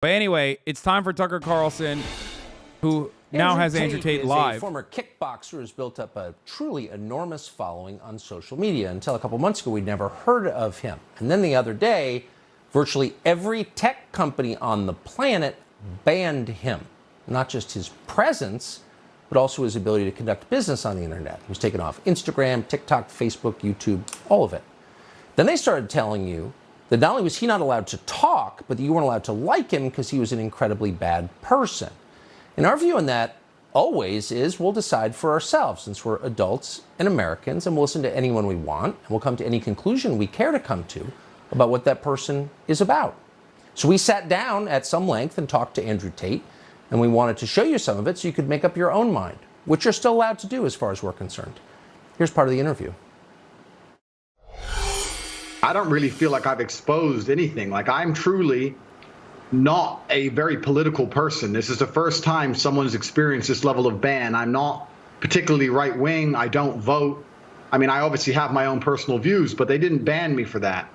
But anyway, it's time for Tucker Carlson, who now has Andrew Tate live. A former kickboxer who's built up a truly enormous following on social media. Until a couple months ago, we'd never heard of him. And then the other day, virtually every tech company on the planet banned him. Not just his presence, but also his ability to conduct business on the internet. He was taken off Instagram, TikTok, Facebook, YouTube, all of it. Then they started telling you that not only was he not allowed to talk, but that you weren't allowed to like him because he was an incredibly bad person. And our view on that always is we'll decide for ourselves, since we're adults and Americans, and we'll listen to anyone we want, and we'll come to any conclusion we care to come to about what that person is about. So we sat down at some length and talked to Andrew Tate, and we wanted to show you some of it so you could make up your own mind, which you're still allowed to do as far as we're concerned. Here's part of the interview. I don't really feel like I've exposed anything. Like, I'm truly not a very political person. This is the first time someone's experienced this level of ban. I'm not particularly right-wing. I don't vote. I mean, I obviously have my own personal views, but they didn't ban me for that.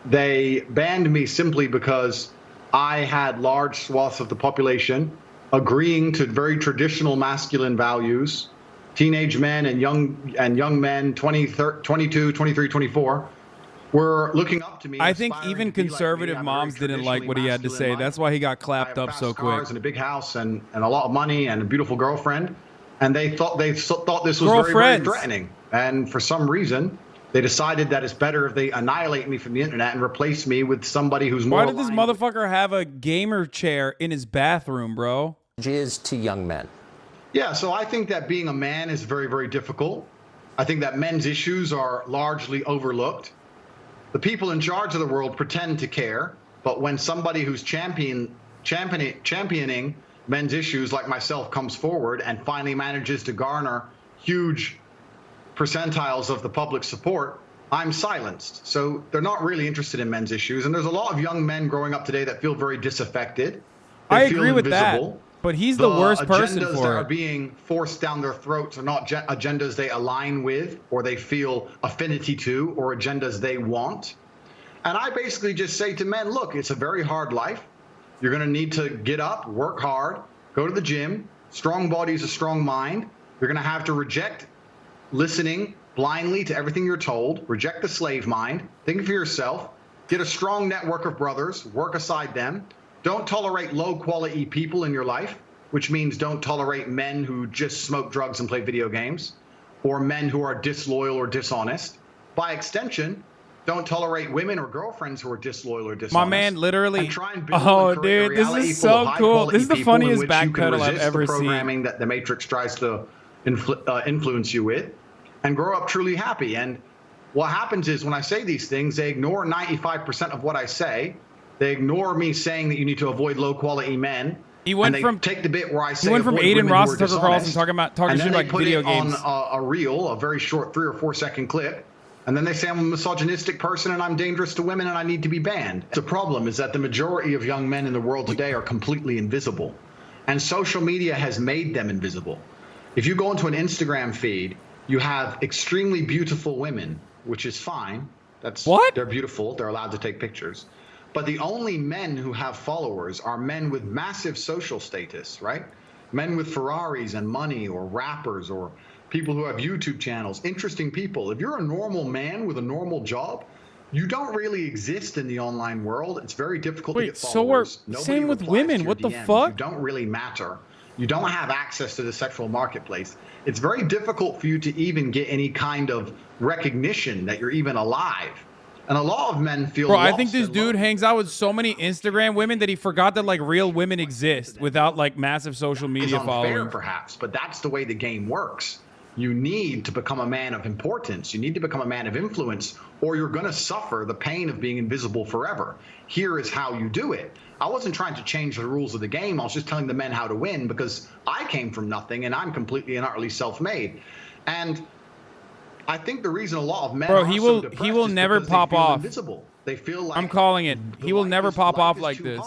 They banned me simply because I had large swaths of the population agreeing to very traditional masculine values. Teenage men and young men, 22, 23, 24, were looking up to me. I think even conservative moms didn't like what he had to say. That's why he got clapped up so quick. And a big house and a lot of money and a beautiful girlfriend, and they thought this was very, very threatening. And for some reason, they decided that it's better if they annihilate me from the internet and replace me with somebody who's more. Why did this motherfucker have a gamer chair in his bathroom, bro? Is to young men. Yeah, so I think that being a man is very, very difficult. I think that men's issues are largely overlooked. The people in charge of the world pretend to care, but when somebody who's championing men's issues like myself comes forward and finally manages to garner huge percentiles of the public support, I'm silenced. So they're not really interested in men's issues. And there's a lot of young men growing up today that feel very disaffected. I agree with that, but he's the worst person for it. Agendas that are being forced down their throats are not agendas they align with or they feel affinity to or agendas they want. And I basically just say to men, look, it's a very hard life. You're going to need to get up, work hard, go to the gym. Strong body is a strong mind. You're going to have to reject listening blindly to everything you're told, reject the slave mind, think for yourself, get a strong network of brothers, work aside them. Don't tolerate low-quality people in your life, which means don't tolerate men who just smoke drugs and play video games, or men who are disloyal or dishonest. By extension, don't tolerate women or girlfriends who are disloyal or dishonest. My man literally, oh, dude, this is so cool. This is the funniest backpedal I've ever seen. Programming that the Matrix tries to influence you with, and grow up truly happy. And what happens is when I say these things, they ignore 95% of what I say. They ignore me saying that you need to avoid low-quality men. He went from take the bit where I say he went from Aiden Ross to Tucker Carlson talking shit about video games. On a reel, a very short 3 or 4 second clip, and then they say I'm a misogynistic person and I'm dangerous to women and I need to be banned. The problem is that the majority of young men in the world today are completely invisible, and social media has made them invisible. If you go into an Instagram feed, you have extremely beautiful women, which is fine. They're beautiful. They're allowed to take pictures. But the only men who have followers are men with massive social status, right? Men with Ferraris and money, or rappers, or people who have YouTube channels, interesting people. If you're a normal man with a normal job, you don't really exist in the online world. It's very difficult to get followers. So same with women. What the fuck? You don't really matter. You don't have access to the sexual marketplace. It's very difficult for you to even get any kind of recognition that you're even alive. And a lot of men feel Bro, I think this dude hangs out with so many Instagram women that he forgot that like real women exist without like massive social media following. Perhaps, but that's the way the game works. You need to become a man of importance. You need to become a man of influence, or you're going to suffer the pain of being invisible forever. Here is how you do it. I wasn't trying to change the rules of the game. I was just telling the men how to win, because I came from nothing and I'm completely and utterly self-made. And I think the reason a lot of men he will never pop off. Invisible. They feel like I'm calling it. He will never pop off like this.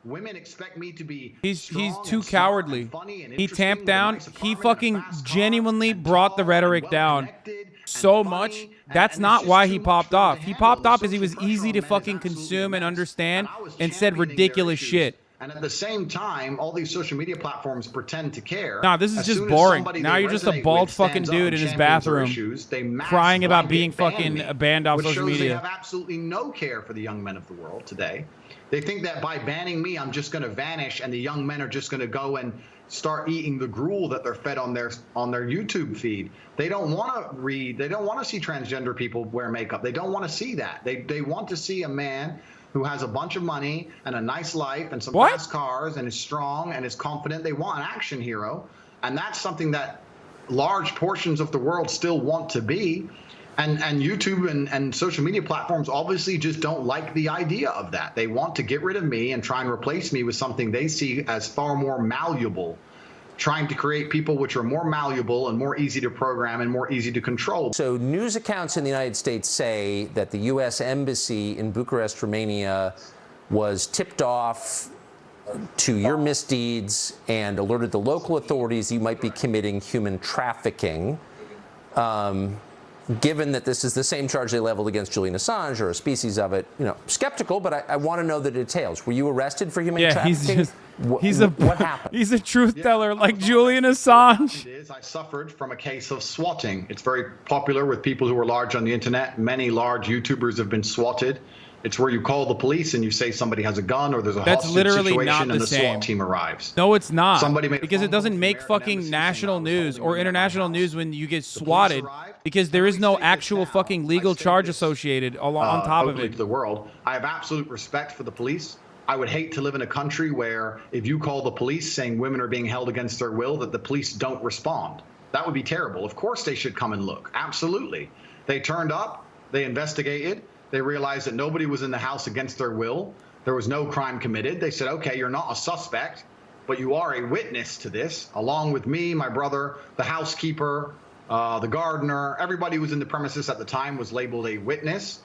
Women expect me to be he's too cowardly. He tamped down. He fucking genuinely brought the rhetoric down so funny, much. and That's it's not just why too he much popped for him off. to He handle. popped The off because he social was pressure easy on to men is fucking absolutely consume and immense, understand I was and said championing their ridiculous issues. shit. And at the same time, all these social media platforms pretend to care. Nah, this is As just soon as boring. somebody Now they you're just a resonate bald with fucking stands up dude and in his champions their bathroom issues, they mass crying about blanket being ban fucking me, banned off which social shows media. they have absolutely no care for the young men of the world today. They think that by banning me, I'm just going to vanish, and the young men are just going to go and start eating the gruel that they're fed on their YouTube feed. They don't want to read. They don't want to see transgender people wear makeup. They don't want to see that. They want to see a man who has a bunch of money and a nice life and some fast cars and is strong and is confident. They want an action hero, and that's something that large portions of the world still want to be. And YouTube and social media platforms obviously just don't like the idea of that. They want to get rid of me and try and replace me with something they see as far more malleable, trying to create people which are more malleable and more easy to program and more easy to control. So news accounts in the United States say that the U.S. Embassy in Bucharest, Romania, was tipped off to your misdeeds and alerted the local authorities you might be committing human trafficking. Given that this is the same charge they leveled against Julian Assange or a species of it, skeptical, but I want to know the details. Were you arrested for human trafficking? What happened? He's a truth teller like Julian Assange. I suffered from a case of swatting. It's very popular with people who are large on the internet. Many large YouTubers have been swatted. It's where you call the police and you say somebody has a gun or there's a hostage situation and the SWAT team arrives. No, it's not. Somebody made because it doesn't make fucking national news or international news when you get swatted because there is no actual fucking legal charge associated on top of it. To the world. I have absolute respect for the police. I would hate to live in a country where if you call the police saying women are being held against their will, that the police don't respond. That would be terrible. Of course they should come and look. Absolutely. They turned up. They investigated. They realized that nobody was in the house against their will. There was no crime committed. They said, okay, you're not a suspect, but you are a witness to this, along with me, my brother, the housekeeper, the gardener. Everybody who was in the premises at the time was labeled a witness.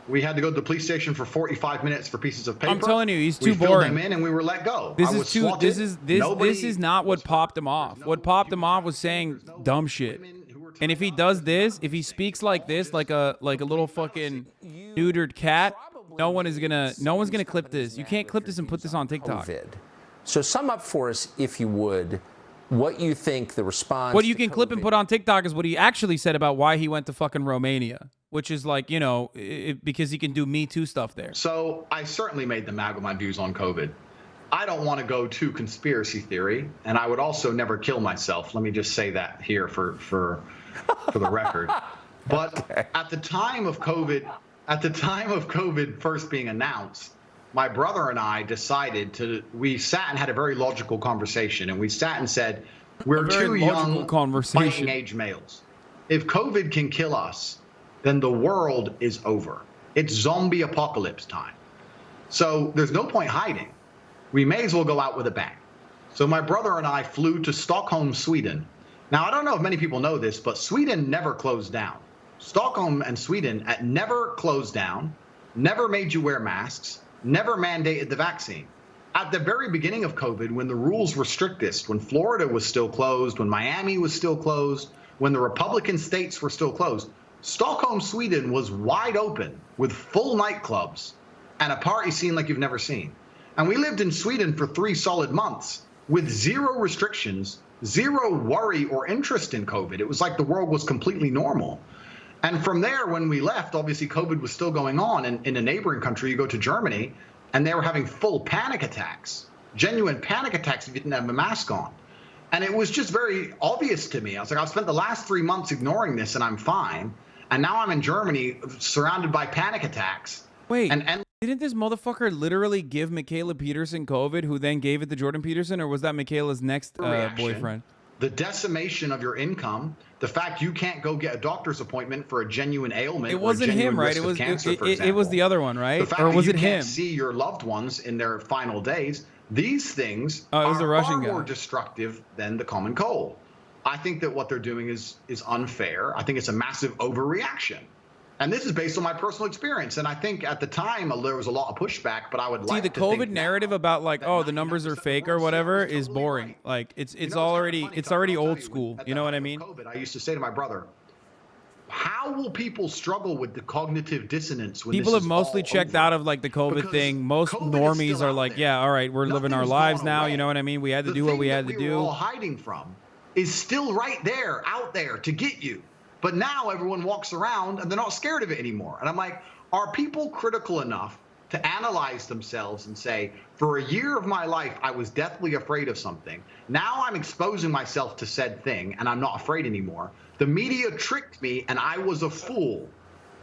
We had to go to the police station for 45 minutes for pieces of paper. I'm telling you, he's too boring. We filled them in and we were let go. This is not what popped him off. What popped him off was saying dumb shit. And if he does this, if he speaks like this, like a little fucking neutered cat, no one's gonna clip this. You can't clip this and put this on TikTok. So sum up for us, if you would, what you think the response. What you can clip and put on TikTok is what he actually said about why he went to fucking Romania, which is like, because he can do Me Too stuff there. So I certainly made them mad with my views on COVID. I don't want to go to conspiracy theory, and I would also never kill myself. Let me just say that here for the record. But at the time of COVID first being announced, my brother and I decided we sat and had a very logical conversation, and we sat and said, we're two young fighting age males. If COVID can kill us, then the world is over. It's zombie apocalypse time. So there's no point hiding. We may as well go out with a bang. So my brother and I flew to Stockholm, Sweden. Now, I don't know if many people know this, but Sweden never closed down. Stockholm and Sweden never closed down, never made you wear masks, never mandated the vaccine. At the very beginning of COVID, when the rules were strictest, when Florida was still closed, when Miami was still closed, when the Republican states were still closed, Stockholm, Sweden was wide open with full nightclubs and a party scene like you've never seen. And we lived in Sweden for 3 solid months with zero restrictions, zero worry or interest in COVID. It was like the world was completely normal. And from there, when we left, obviously COVID was still going on. And in a neighboring country, you go to Germany, and they were having full panic attacks, genuine panic attacks if you didn't have a mask on. And it was just very obvious to me. I was like, I've spent the last 3 months ignoring this, and I'm fine. And now I'm in Germany surrounded by panic attacks. Wait, didn't this motherfucker literally give Michaela Peterson COVID, who then gave it to Jordan Peterson, or was that Michaela's next boyfriend? The decimation of your income, the fact you can't go get a doctor's appointment for a genuine ailment. It wasn't him, right? It was it was the other one, right? The fact or was that it you him? can't see your loved ones in their final days. These things it was are the Russian far more guy. destructive than the common cold. I think that what they're doing is unfair. I think it's a massive overreaction. And this is based on my personal experience. And I think at the time there was a lot of pushback, but I would like to the COVID narrative about like, oh, the numbers are fake or whatever is boring. Like it's already old school. You know what I mean? COVID, I used to say to my brother, how will people struggle with the cognitive dissonance when people this have is mostly all checked over? out of like the COVID Because thing. Most COVID is normies still are out like, there. yeah, all right, we're living our Nothing's lives gone now. away. You know what I mean? We had to The do what thing we that had to we were all do. hiding from is still right there, out there to get you. But now everyone walks around and they're not scared of it anymore. And I'm like, are people critical enough to analyze themselves and say, for a year of my life, I was deathly afraid of something. Now I'm exposing myself to said thing and I'm not afraid anymore. The media tricked me and I was a fool.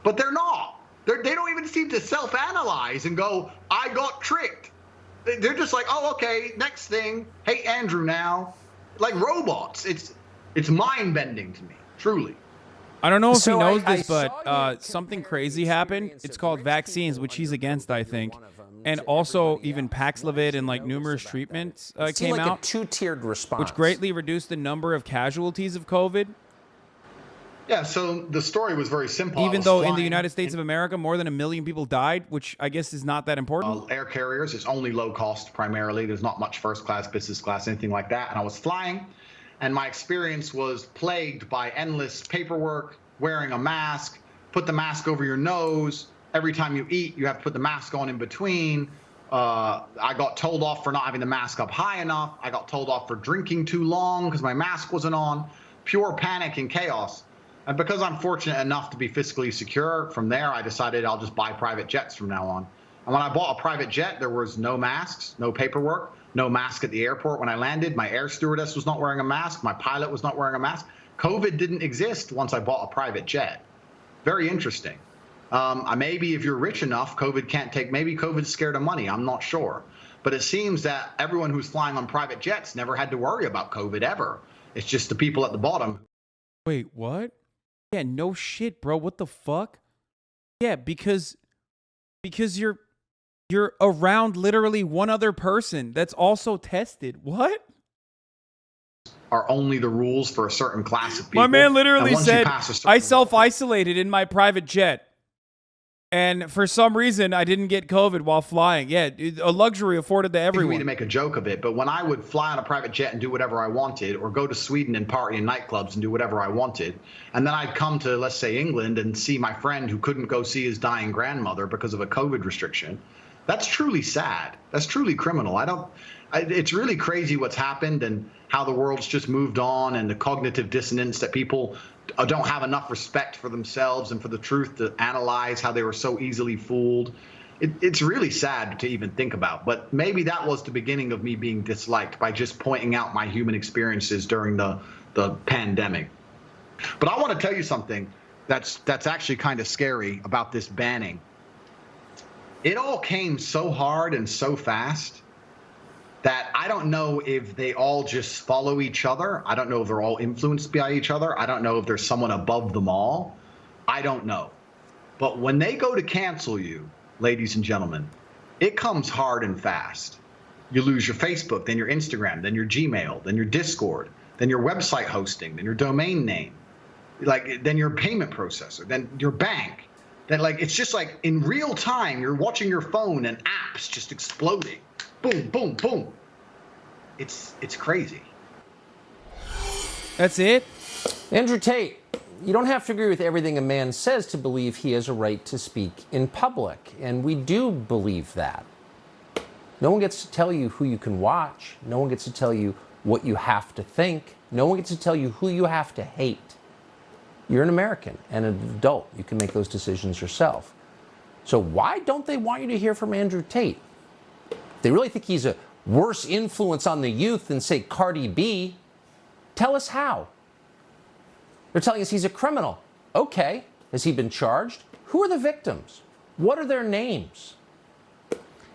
But they're not. They don't even seem to self-analyze and go, I got tricked. They're just like, oh, okay, next thing. Hey, Andrew now. Like robots. It's mind-bending to me, truly. I don't know if So he knows I this, saw but you something compare crazy the happened. experience It's of called rich vaccines, people which he's under against, I COVID, think. you're one of them, And to also everybody even else. Paxlovid and Why like don't you notice numerous about that? treatments It seemed came like out, a two-tiered response. which greatly reduced the number of casualties of COVID. Yeah, so the story was very simple. I Even was though in the flying United States of America, more than 1 million people died, which I guess is not that important. air carriers. It's only low cost primarily. There's not much first class, business class, anything like that. And I was flying, and my experience was plagued by endless paperwork, wearing a mask, put the mask over your nose. Every time you eat, you have to put the mask on in between. I got told off for not having the mask up high enough. I got told off for drinking too long because my mask wasn't on. Pure panic and chaos. And because I'm fortunate enough to be fiscally secure, from there I decided I'll just buy private jets from now on. And when I bought a private jet, there was no masks, no paperwork, no mask at the airport when I landed. My air stewardess was not wearing a mask. My pilot was not wearing a mask. COVID didn't exist once I bought a private jet. Very interesting. Maybe if you're rich enough, COVID can't take, maybe COVID's scared of money. I'm not sure. But it seems that everyone who's flying on private jets never had to worry about COVID ever. It's just the people at the bottom. Wait, what? Yeah, no shit, bro. What the fuck? Yeah, because you're around literally one other person that's also tested. What? Are only the rules for a certain class of people. My man literally And once you said, pass a certain I self-isolated in my private jet. And for some reason, I didn't get COVID while flying. Yeah, a luxury afforded to me to everyone. make a joke of it, but when I would fly on a private jet and do whatever I wanted, or go to Sweden and party in nightclubs and do whatever I wanted, and then I'd come to, let's say, England and see my friend who couldn't go see his dying grandmother because of a COVID restriction, that's truly sad. That's truly criminal. It's really crazy what's happened and how the world's just moved on, and the cognitive dissonance that people don't have enough respect for themselves and for the truth to analyze how they were so easily fooled. It's really sad to even think about, but maybe that was the beginning of me being disliked, by just pointing out my human experiences during the pandemic. But I want to tell you something that's actually kind of scary about this banning. It all came so hard and so fast that I don't know if they all just follow each other. I don't know if they're all influenced by each other. I don't know if there's someone above them all. I don't know. But when they go to cancel you, ladies and gentlemen, it comes hard and fast. You lose your Facebook, then your Instagram, then your Gmail, then your Discord, then your website hosting, then your domain name, then your payment processor, then your bank. Then it's just like in real time, you're watching your phone and apps just exploding. Boom, boom, boom. It's crazy. That's it? Andrew Tate, you don't have to agree with everything a man says to believe he has a right to speak in public, and we do believe that. No one gets to tell you who you can watch. No one gets to tell you what you have to think. No one gets to tell you who you have to hate. You're an American and an adult. You can make those decisions yourself. So why don't they want you to hear from Andrew Tate? They really think he's a worse influence on the youth than, say, Cardi B. Tell us how. They're telling us he's a criminal. Okay. Has he been charged? Who are the victims? What are their names?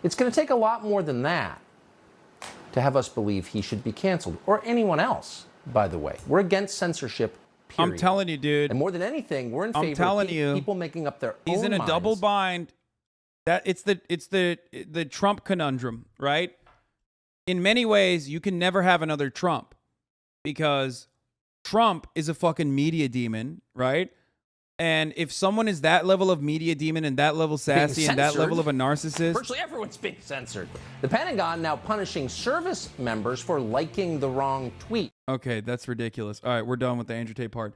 It's going to take a lot more than that to have us believe he should be canceled, or anyone else, by the way. We're against censorship, period. I'm telling you, dude. And more than anything, we're in favor of people making up their own He's in a minds. double bind. That it's the Trump conundrum, right? In many ways, you can never have another Trump, because Trump is a fucking media demon, right? And if someone is that level of media demon and that level sassy and that level of a narcissist, virtually everyone's being censored. The Pentagon now punishing service members for liking the wrong tweet. Okay, that's ridiculous. All right, we're done with the Andrew Tate part.